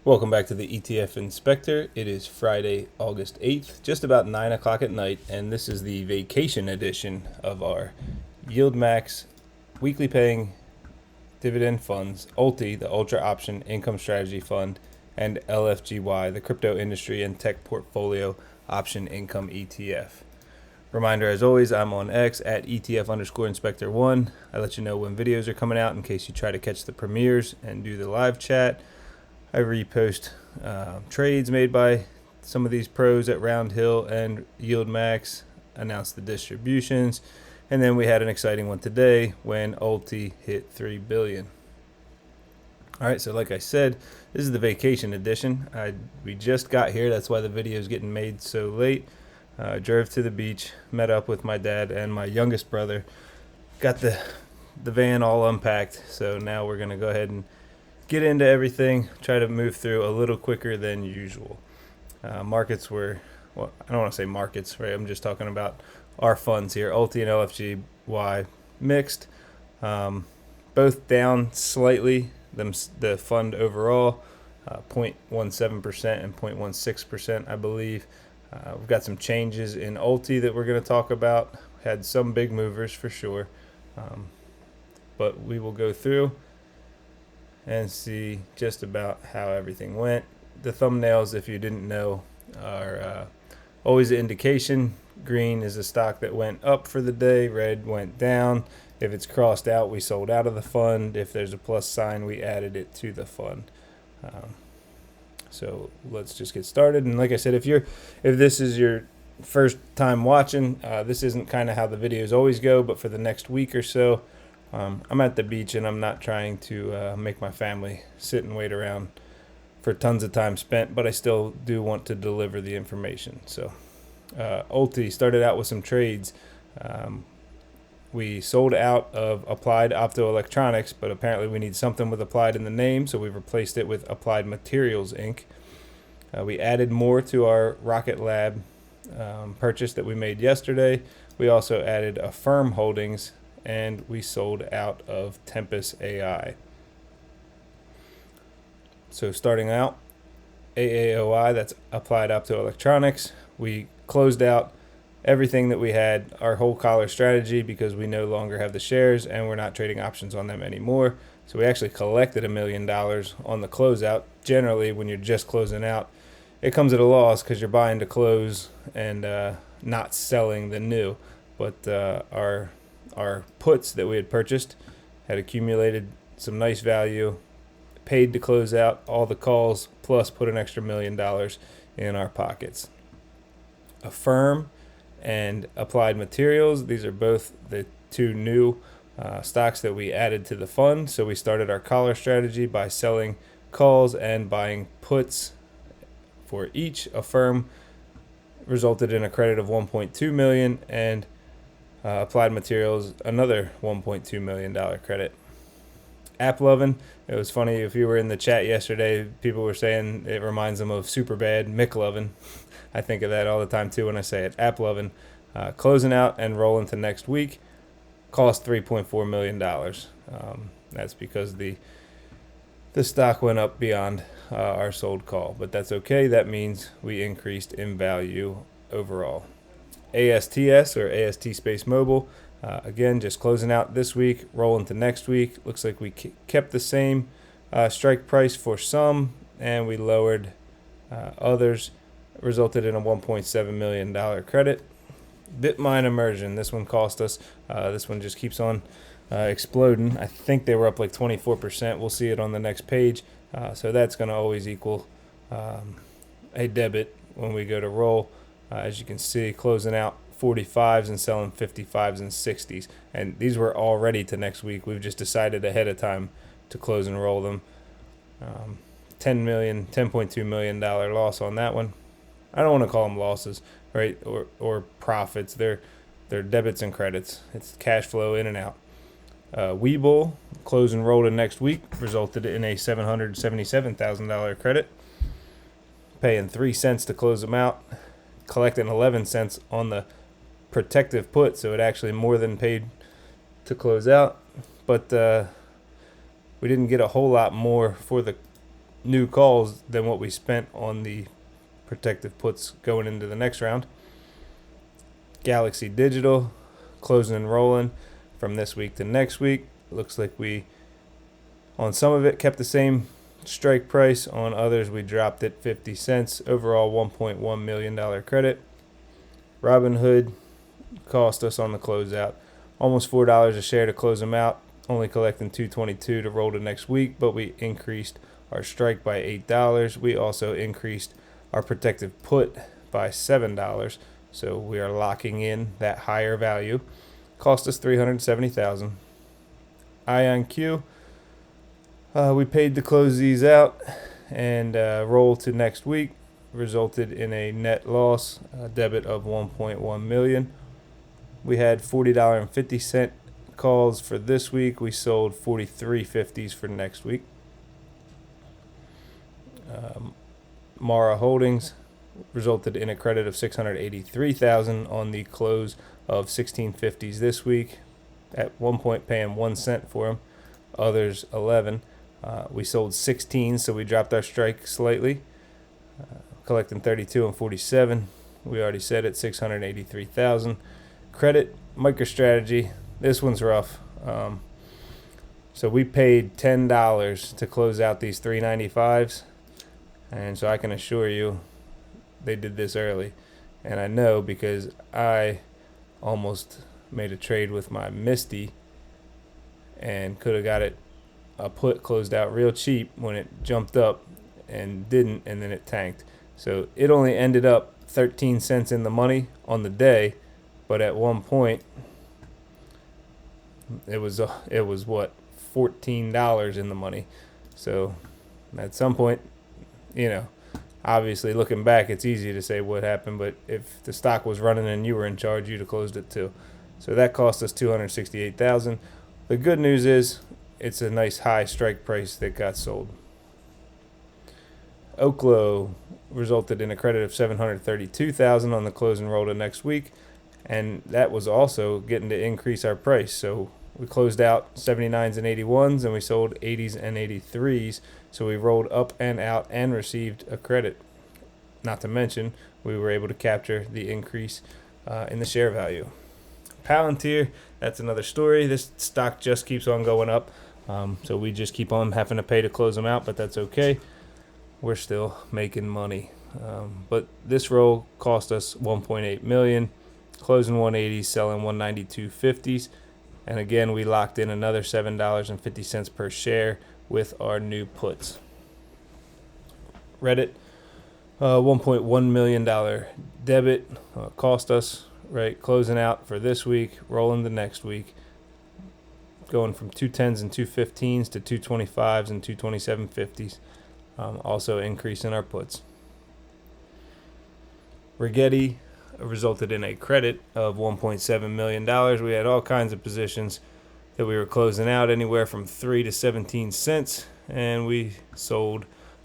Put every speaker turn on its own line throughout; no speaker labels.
Welcome back to the ETF Inspector. It is Friday, August 8th, just about 9 o'clock at night, and this is the vacation edition of our YieldMax weekly paying dividend funds, Ulti, the Ultra Option Income Strategy Fund, and LFGY, the Crypto Industry and Tech Portfolio Option Income ETF. Reminder, as always, I'm on X at ETF_Inspector1. I let you know when videos are coming out in case you try to catch the premieres and do the live chat. I repost trades made by some of these pros at Round Hill and YieldMax, announce the distributions, and then we had an exciting one today when Ulti hit 3 billion. All right, so like I said, this is the vacation edition. We just got here, that's why the video is getting made so late. Drove to the beach, met up with my dad and my youngest brother, got the van all unpacked, so now we're gonna go ahead and get into everything, try to move through a little quicker than usual. Markets were, well, I don't want to say markets, right? I'm just talking about our funds here. Ulti and LFGY mixed, both down slightly. The fund overall, 0.17% and 0.16%, I believe. We've got some changes in Ulti that we're going to talk about. Had some big movers for sure, but we will go through and see just about how everything went. The thumbnails, if you didn't know, are always an indication. Green is a stock that went up for the day, red went down. If it's crossed out, we sold out of the fund. If there's a plus sign, we added it to the fund. So let's just get started. And like I said, if this is your first time watching, this isn't kind of how the videos always go, but for the next week or so, I'm at the beach and I'm not trying to make my family sit and wait around for tons of time spent, but I still do want to deliver the information. So Ulti started out with some trades. We sold out of Applied Optoelectronics, but apparently we need something with Applied in the name, so we replaced it with Applied Materials Inc. We added more to our Rocket Lab purchase that we made yesterday. We also added Affirm Holdings, and we sold out of Tempest AI. So starting out, AAOI, that's Applied Optoelectronics. We closed out everything that we had, our whole collar strategy, because we no longer have the shares and we're not trading options on them anymore. So we actually collected $1 million on the closeout. Generally, when you're just closing out, it comes at a loss because you're buying to close and not selling the new. But our puts that we had purchased had accumulated some nice value, paid to close out all the calls, plus put an extra $1 million in our pockets. Affirm and Applied Materials, these are both the two new stocks that we added to the fund. So we started our collar strategy by selling calls and buying puts for each. Affirm resulted in a credit of $1.2 million, and Applied Materials another $1.2 million credit. AppLovin, it was funny, if you were in the chat yesterday, people were saying it reminds them of Superbad, McLovin. I think of that all the time too when I say it. AppLovin, closing out and rolling to next week, cost $3.4 million. That's because the stock went up beyond our sold call, but that's okay. That means we increased in value overall. ASTS, or AST Space Mobile, again, just closing out this week, rolling to next week. Looks like we kept the same strike price for some, and we lowered others. Resulted in a $1.7 million credit. Bitmine Immersion, this one cost us. This one just keeps on exploding. I think they were up like 24%. We'll see it on the next page. So that's going to always equal a debit when we go to roll. As you can see, closing out 45s and selling 55s and 60s. And these were all ready to next week. We've just decided ahead of time to close and roll them. $10.2 million loss on that one. I don't want to call them losses, right, or profits. They're debits and credits. It's cash flow in and out. Webull, close and roll to next week, resulted in a $777,000 credit. Paying 3 cents to close them out, collecting 11 cents on the protective put, so it actually more than paid to close out. But we didn't get a whole lot more for the new calls than what we spent on the protective puts going into the next round. Galaxy Digital, closing and rolling from this week to next week. Looks like we, on some of it, kept the same strike price. On others, we dropped it 50 cents. Overall, $1.1 million credit. Robinhood cost us on the closeout almost $4 a share to close them out, only collecting $2.22 to roll to next week, but we increased our strike by $8. We also increased our protective put by $7, so we are locking in that higher value. Cost us $370,000. IonQ, we paid to close these out and roll to next week. Resulted in a net loss, a debit of $1.1 million. We had $40.50 calls for this week. We sold 43.50s for next week. Mara Holdings resulted in a credit of $683,000 on the close of 16.50s this week. At one point, paying 1 cent for them. Others 11. We sold 16, so we dropped our strike slightly. Collecting 32 and 47. We already said it, 683,000. Credit MicroStrategy. This one's rough. So we paid $10 to close out these 395s, and so I can assure you, they did this early, and I know because I almost made a trade with my Misty, and could have got it a put closed out real cheap when it jumped up, and didn't, and then it tanked. So it only ended up 13 cents in the money on the day, but at one point it was what, $14 in the money. So at some point, obviously looking back, it's easy to say what happened, but if the stock was running and you were in charge, you'd have closed it too. So that cost us $268,000. The good news is it's a nice high strike price that got sold. Oklo resulted in a credit of $732,000 on the close and roll to next week, and that was also getting to increase our price. So we closed out 79s and 81s, and we sold 80s and 83s. So we rolled up and out and received a credit. Not to mention, we were able to capture the increase in the share value. Palantir, that's another story. This stock just keeps on going up, so we just keep on having to pay to close them out, but that's okay. We're still making money. But this roll cost us $1.8 million, closing 180s, selling 192.50s. And again, we locked in another $7.50 per share with our new puts. Reddit, $1.1 million debit cost us, right? Closing out for this week, rolling the next week. Going from 210s and 215s to 225s and 227.50s. Also increasing our puts. Rigetti resulted in a credit of $1.7 million. We had all kinds of positions that we were closing out, anywhere from 3 to 17 cents, and we sold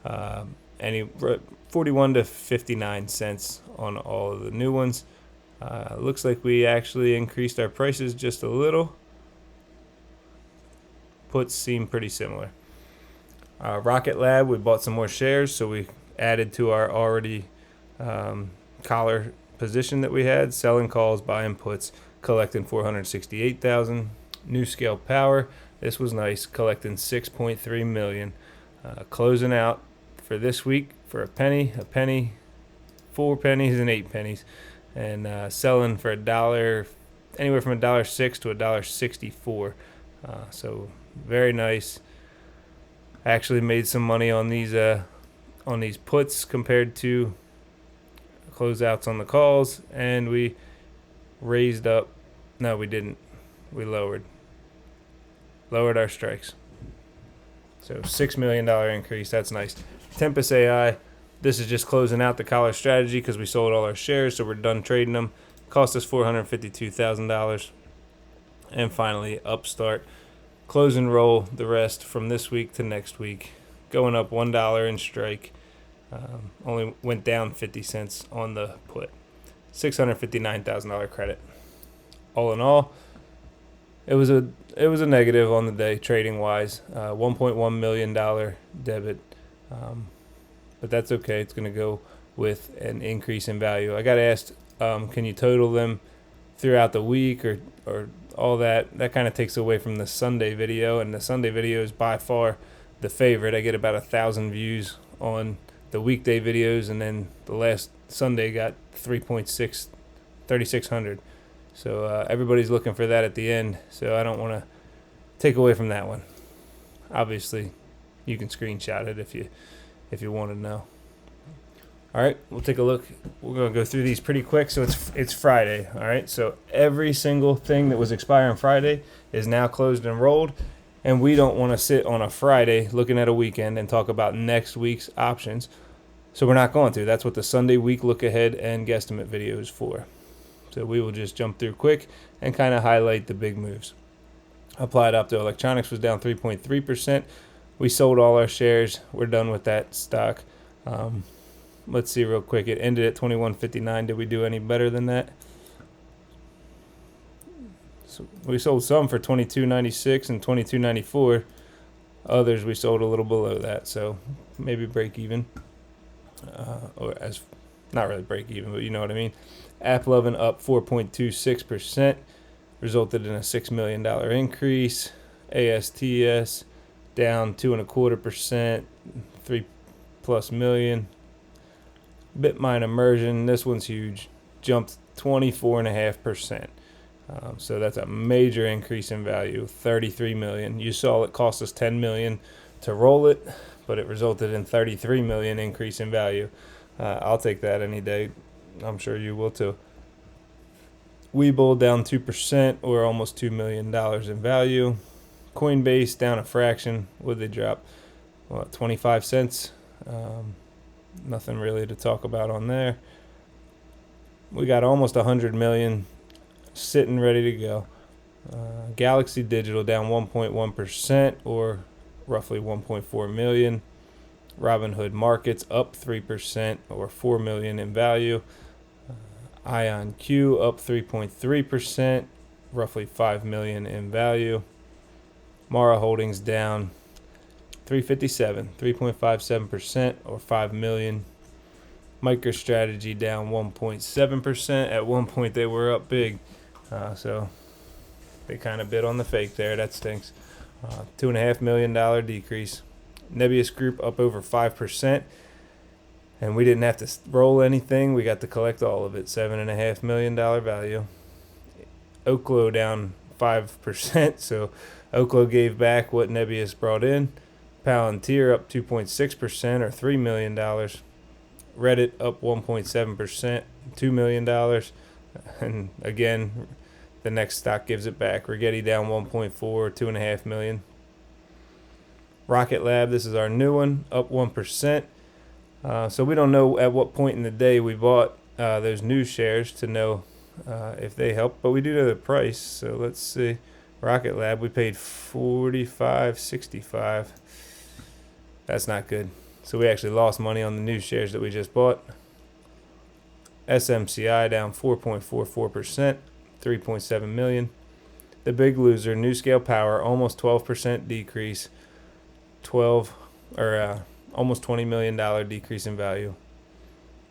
41 to 59 cents on all of the new ones. Looks like we actually increased our prices just a little. Puts seem pretty similar. Rocket Lab, we bought some more shares, so we added to our already collar position that we had, selling calls, buying puts, collecting $468,000. New Scale Power, this was nice, collecting $6.3 million, closing out for this week for a penny, 4 pennies, and 8 pennies, and selling for $1, anywhere from $1.06 to $1.64. So very nice. Actually made some money on these puts compared to closeouts on the calls, and we raised up. No, we didn't. We lowered our strikes. So $6 million increase. That's nice. Tempest AI. This is just closing out the collar strategy because we sold all our shares, so we're done trading them. Cost us $452,000. And finally, Upstart. Close and roll the rest from this week to next week. Going up $1 in strike. Only went down 50 cents on the put. $659,000 credit. All in all, it was a negative on the day trading wise. $1.1 million debit. But that's okay. It's going to go with an increase in value. I got asked, can you total them throughout the week or all that? That kind of takes away from the Sunday video, and the Sunday video is by far the favorite. I get about 1,000 views on the weekday videos, and then the last Sunday got 3,600. So everybody's looking for that at the end, so I don't want to take away from that one. Obviously, you can screenshot it if you want to know. All right, we'll take a look. We're going to go through these pretty quick. So it's Friday. All right, so every single thing that was expiring Friday is now closed and rolled, and we don't want to sit on a Friday looking at a weekend and talk about next week's options. So we're not going to. That's what the Sunday week look ahead and guesstimate video is for. So we will just jump through quick and kind of highlight the big moves. Applied Optoelectronics was down 3.3%. We sold all our shares. We're done with that stock. Let's see real quick. It ended at 21.59. Did we do any better than that? So we sold some for 22.96 and 22.94. Others we sold a little below that. So maybe break even. Or as not really break even, but you know what I mean. AppLovin up 4.26%. Resulted in a $6 million increase. ASTS down 2.25%, 3+ million. Bitmine Immersion, this one's huge, jumped 24.5%. So that's a major increase in value, 33 million. You saw it cost us 10 million to roll it, but it resulted in 33 million increase in value. I'll take that any day. I'm sure you will too. Webull down 2%, or almost $2 million in value. Coinbase down a fraction. What did they drop? 25 cents. Nothing really to talk about on there. We got almost 100 million sitting ready to go. Galaxy Digital down 1.1%, or roughly 1.4 million. Robinhood Markets up 3%, or 4 million in value. IonQ up 3.3%, roughly 5 million in value. Mara Holdings down 3.57%, or 5 million. MicroStrategy down 1.7%. At one point they were up big, so they kind of bid on the fake there. That stinks. $2.5 million decrease. Nebius Group up over 5%. And we didn't have to roll anything. We got to collect all of it. $7.5 million value. Oklo down 5%. So Oklo gave back what Nebius brought in. Palantir up 2.6%, or $3 million. Reddit up 1.7%, $2 million. And again, the next stock gives it back. Rigetti down 1.4, $2.5 million. Rocket Lab, this is our new one, up 1%. So we don't know at what point in the day we bought those new shares to know if they help, but we do know the price. So let's see. Rocket Lab, we paid $45.65. That's not good. So we actually lost money on the new shares that we just bought. SMCI down 4.44%, 3.7 million. The big loser, NewScale Power, almost 12% decrease, almost $20 million decrease in value.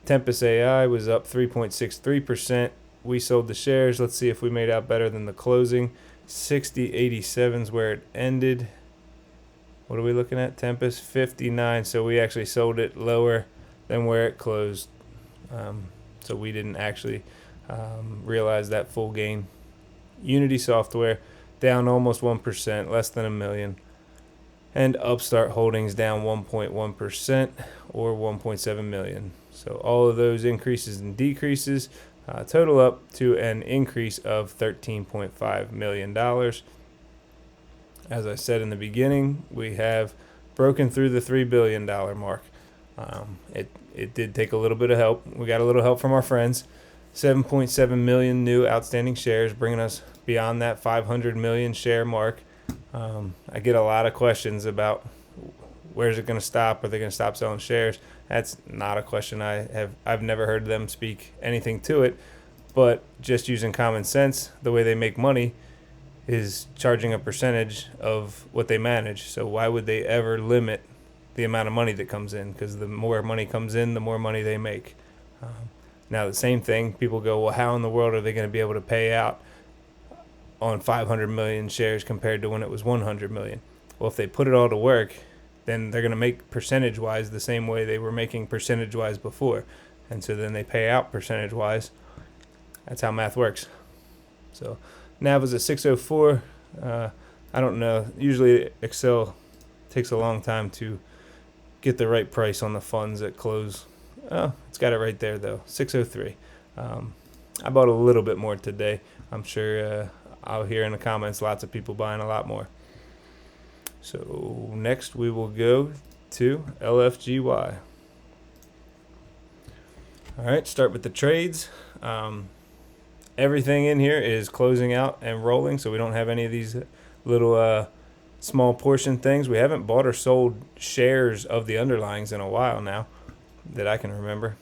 Tempest AI was up 3.63%. We sold the shares. Let's see if we made out better than the closing. 60.87 is where it ended. What are we looking at? Tempest 59. So we actually sold it lower than where it closed. So we didn't actually realize that full gain. Unity Software down almost 1%, less than $1 million. And Upstart Holdings down 1.1%, or 1.7 million. So all of those increases and decreases total up to an increase of $13.5 million. As I said in the beginning, we have broken through the $3 billion mark. It did take a little bit of help. We got a little help from our friends. 7.7 million new outstanding shares, bringing us beyond that 500 million share mark. I get a lot of questions about where's it going to stop? Are they going to stop selling shares? That's not a question I've never heard them speak anything to it, but just using common sense, the way they make money is charging a percentage of what they manage. So why would they ever limit the amount of money that comes in, because the more money comes in, the more money they make. Now, the same thing, people go, well, how in the world are they going to be able to pay out on 500 million shares compared to when it was 100 million? Well, if they put it all to work, then they're going to make percentage-wise the same way they were making percentage-wise before. And so then they pay out percentage-wise. That's how math works. So NAV was at 604. I don't know. Usually Excel takes a long time to get the right price on the funds at close. Oh, it's got it right there, though. 603. I bought a little bit more today. I'm sure I'll hear in the comments lots of people buying a lot more. So next we will go to LFGY. All right, start with the trades. Everything in here is closing out and rolling, so we don't have any of these little small portion things. We haven't bought or sold shares of the underlyings in a while now that I can remember.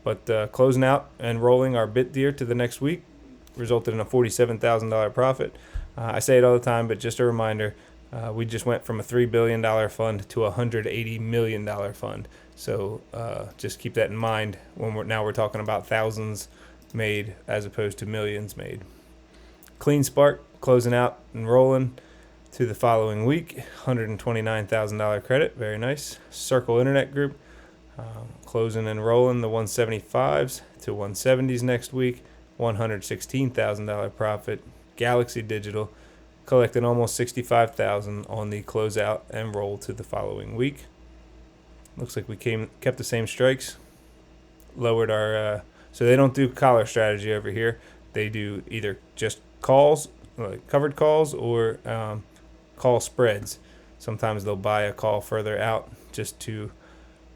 But closing out and rolling our bit deer to the next week resulted in a $47,000 profit. I say it all the time, but just a reminder, we just went from a $3 billion fund to a $180 million fund. So just keep that in mind when we're talking about thousands made as opposed to millions made. Clean Spark closing out and rolling to the following week, $129,000 credit, very nice. Circle Internet Group closing and rolling the 175s to 170s next week, $116,000 profit. Galaxy Digital collecting almost $65,000 on the closeout and roll to the following week. Looks like we kept the same strikes, lowered our so they don't do collar strategy over here. They do either just calls, like covered calls, or call spreads. Sometimes they'll buy a call further out just to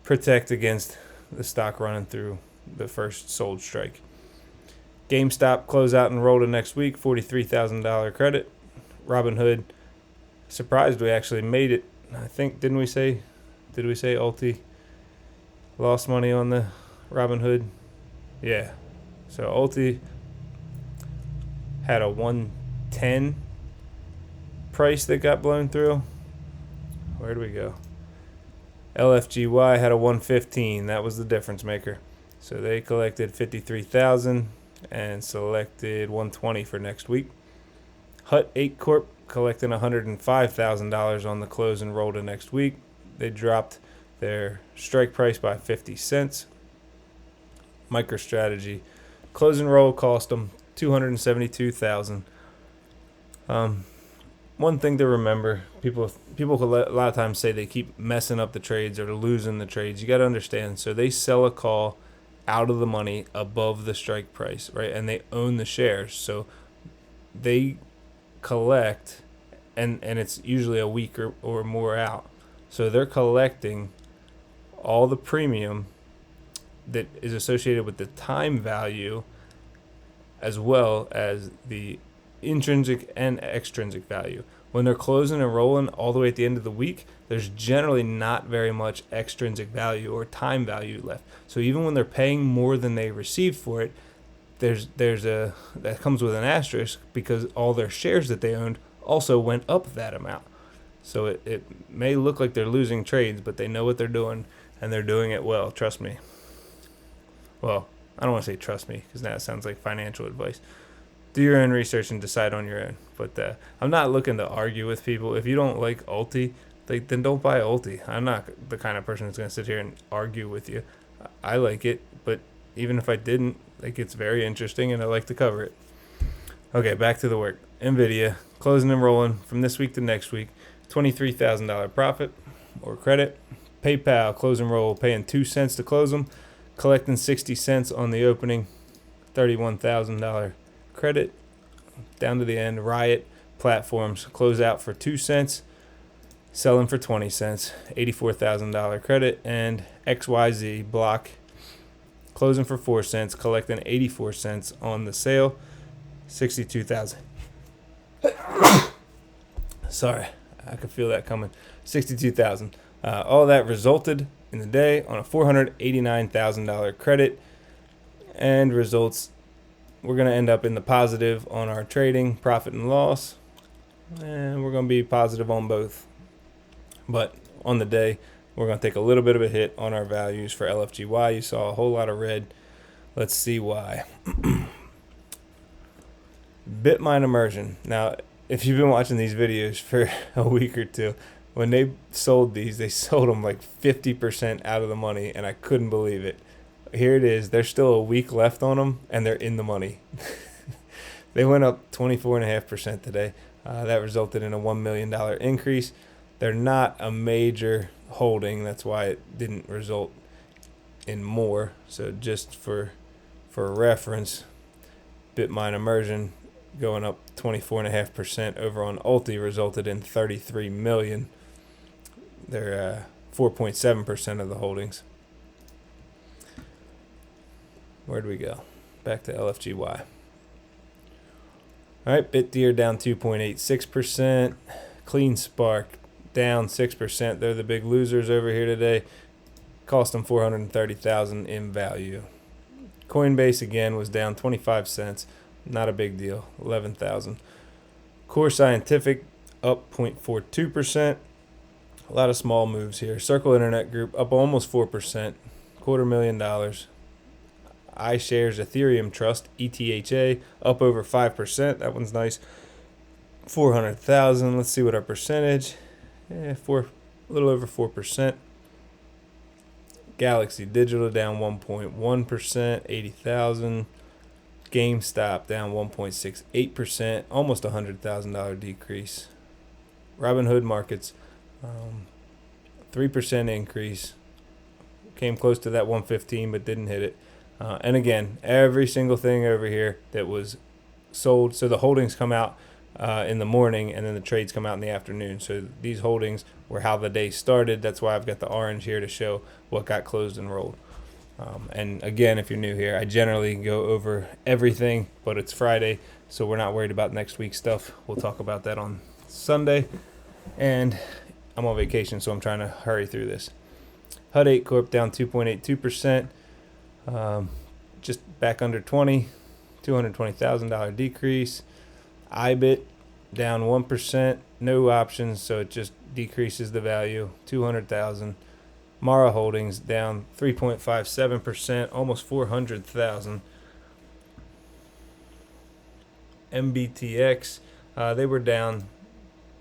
protect against the stock running through the first sold strike. GameStop close out and roll to next week, $43,000 credit. Robinhood, surprised we actually made it. I think, did we say Ulti lost money on the Robinhood? Yeah. So Ulti had a 110 price that got blown through. Where do we go? LFGY had a 115. That was the difference maker. So they collected 53,000 and selected 120 for next week. Hut 8 Corp collecting $105,000 on the close and roll to next week. They dropped their strike price by 50 cents. MicroStrategy close and roll cost them $272,000. One thing to remember, people a lot of times say they keep messing up the trades or losing the trades. You got to understand. So they sell a call out of the money above the strike price, right? And they own the shares. So they collect, and it's usually a week or more out. So they're collecting all the premium that is associated with the time value, as well as the intrinsic and extrinsic value. When they're closing and rolling all the way at the end of the week, there's generally not very much extrinsic value or time value left. So even when they're paying more than they received for it, that comes with an asterisk, because all their shares that they owned also went up that amount. So it may look like they're losing trades, but they know what they're doing, and they're doing it well. Trust me. Well, I don't want to say trust me, because now it sounds like financial advice. Do your own research and decide on your own. But I'm not looking to argue with people. If you don't like Ulti, then don't buy Ulti. I'm not the kind of person that's going to sit here and argue with you. I like it, but even if I didn't, it's very interesting, and I like to cover it. Okay, back to the work. NVIDIA, closing and rolling from this week to next week, $23,000 profit or credit. PayPal, close and roll, paying 2 cents to close them, collecting 60 cents on the opening, $31,000 credit. Down to the end, Riot Platforms, close out for 2 cents, selling for 20 cents, $84,000 credit. And XYZ Block, closing for 4 cents, collecting 84 cents on the sale, $62,000. Sorry, I could feel that coming. $62,000. All that resulted in the day on a $489,000 credit, and results, we're going to end up in the positive on our trading profit and loss, and we're going to be positive on both. But on the day, We're going to take a little bit of a hit on our values for LFGY. You saw a whole lot of red. Let's see why. Bitmine immersion. Now, if you've been watching these videos for a week or two, when they sold these, they sold them like 50% out of the money, and I couldn't believe it. Here it is. There's still a week left on them, and they're in the money. They went up 24.5% today. That resulted in a $1 million increase. They're not a major holding. That's why it didn't result in more. So just for reference, Bitmine immersion going up 24.5% over on Ulti resulted in 33 million. They're 4.7% of the holdings. Where'd we go? Back to LFGY. All right, BitDeer down 2.86%. Clean Spark down 6%. They're the big losers over here today. Cost them $430,000 in value. Coinbase again was down 25 cents. Not a big deal. 11,000. Core Scientific up 0.42%. A lot of small moves here. Circle Internet Group up almost 4%. $250,000. iShares Ethereum Trust, ETHA, up over 5%. That one's nice. 400,000. Let's see what our percentage. A little over 4%. Galaxy Digital down 1.1%, 80,000. GameStop down 1.68%, almost $100,000 decrease. Robinhood Markets, 3% increase. Came close to that 115, but didn't hit it. And again, every single thing over here that was sold. So the holdings come out in the morning, and then the trades come out in the afternoon. So these holdings were how the day started. That's why I've got the orange here to show what got closed and rolled. And again, if you're new here, I generally go over everything, but it's Friday, so we're not worried about next week's stuff. We'll talk about that on Sunday. And I'm on vacation, so I'm trying to hurry through this. HUD 8 Corp down 2.82%. Just back under 20, $220,000 decrease. IBIT down 1%, no options, so it just decreases the value, 200,000. Mara Holdings down 3.57%, almost 400,000. MBTX, they were down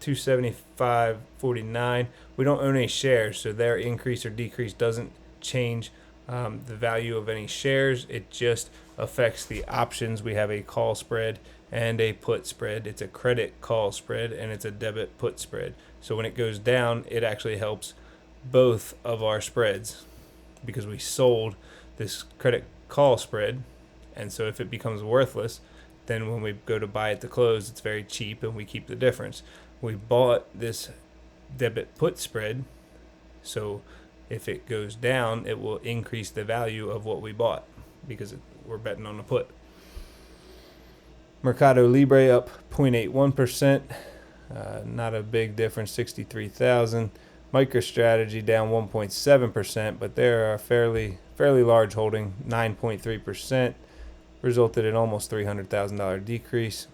275.49. We don't own any shares, so their increase or decrease doesn't change the value of any shares. It just affects the options. We have a call spread and a put spread. It's a credit call spread and it's a debit put spread. So when it goes down, it actually helps both of our spreads because we sold this credit call spread. And so if it becomes worthless, then when we go to buy it to close, it's very cheap and we keep the difference. We bought this debit put spread, so if it goes down, it will increase the value of what we bought because we're betting on the put. Mercado Libre up 0.81%, not a big difference, 63,000. MicroStrategy down 1.7%, but they're a fairly large holding, 9.3%, resulted in almost $300,000 decrease.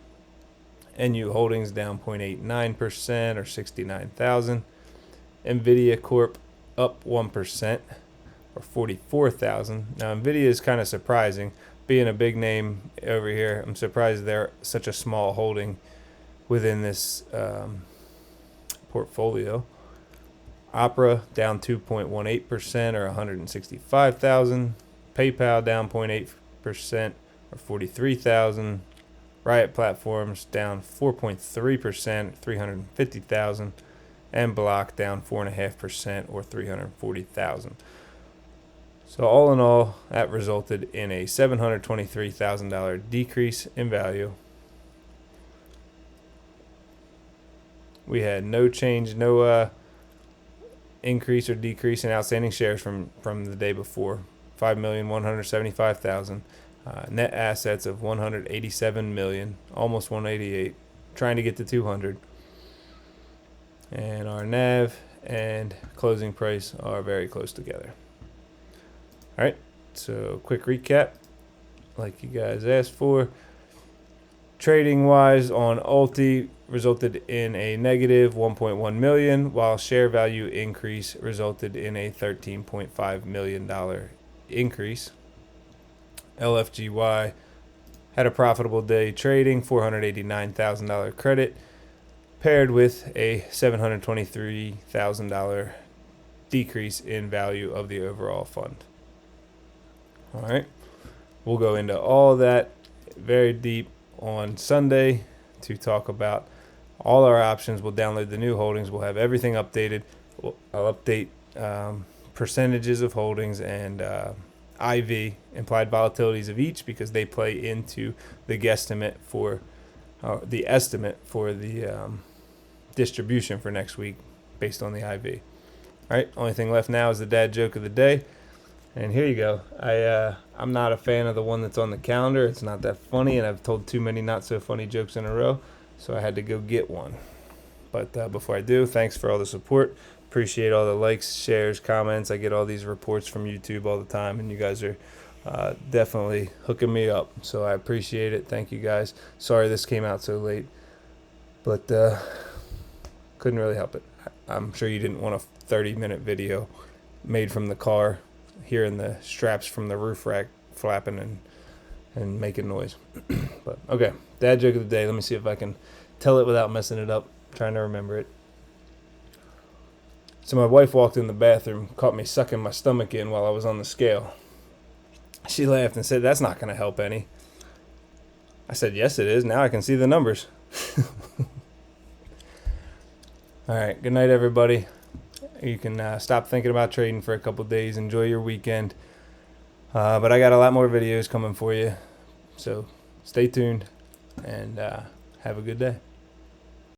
NU Holdings down 0.89% or 69,000. Nvidia Corp up 1% or 44,000. Now Nvidia is kind of surprising, being a big name over here. I'm surprised they're such a small holding within this portfolio. Opera down 2.18% or 165,000. PayPal down 0.8% or 43,000. Riot Platforms down 4.3%, 350,000, and Block down 4.5% or 340,000. So all in all, that resulted in a $723,000 decrease in value. We had no change, no increase or decrease in outstanding shares from the day before. 5,175,000. Net assets of 187 million, almost 188, trying to get to 200. And our NAV and closing price are very close together. All right, so quick recap, like you guys asked for. Trading wise on Ulti, resulted in a negative 1.1 million, while share value increase resulted in a $13.5 million increase. LFGY had a profitable day trading, $489,000 credit, paired with a $723,000 decrease in value of the overall fund. All right, we'll go into all that very deep on Sunday to talk about all our options. We'll download the new holdings. We'll have everything updated. I'll update percentages of holdings and IV, implied volatilities of each, because they play into the guesstimate for the estimate for the distribution for next week based on the IV. All right, only thing left now is the dad joke of the day. And here you go. I'm not a fan of the one that's on the calendar. It's not that funny, and I've told too many not so funny jokes in a row, so I had to go get one. But before I do, thanks for all the support. Appreciate all the likes, shares, comments. I get all these reports from YouTube all the time, and you guys are definitely hooking me up. So I appreciate it. Thank you guys. Sorry this came out so late, but couldn't really help it. I'm sure you didn't want a 30-minute video made from the car, hearing the straps from the roof rack flapping and making noise. But okay, dad joke of the day. Let me see if I can tell it without messing it up. I'm trying to remember it. So my wife walked in the bathroom, caught me sucking my stomach in while I was on the scale. She laughed and said, "That's not going to help any." I said, "Yes, it is. Now I can see the numbers." All right, good night, everybody. You can stop thinking about trading for a couple days. Enjoy your weekend. But I got a lot more videos coming for you. So stay tuned and have a good day.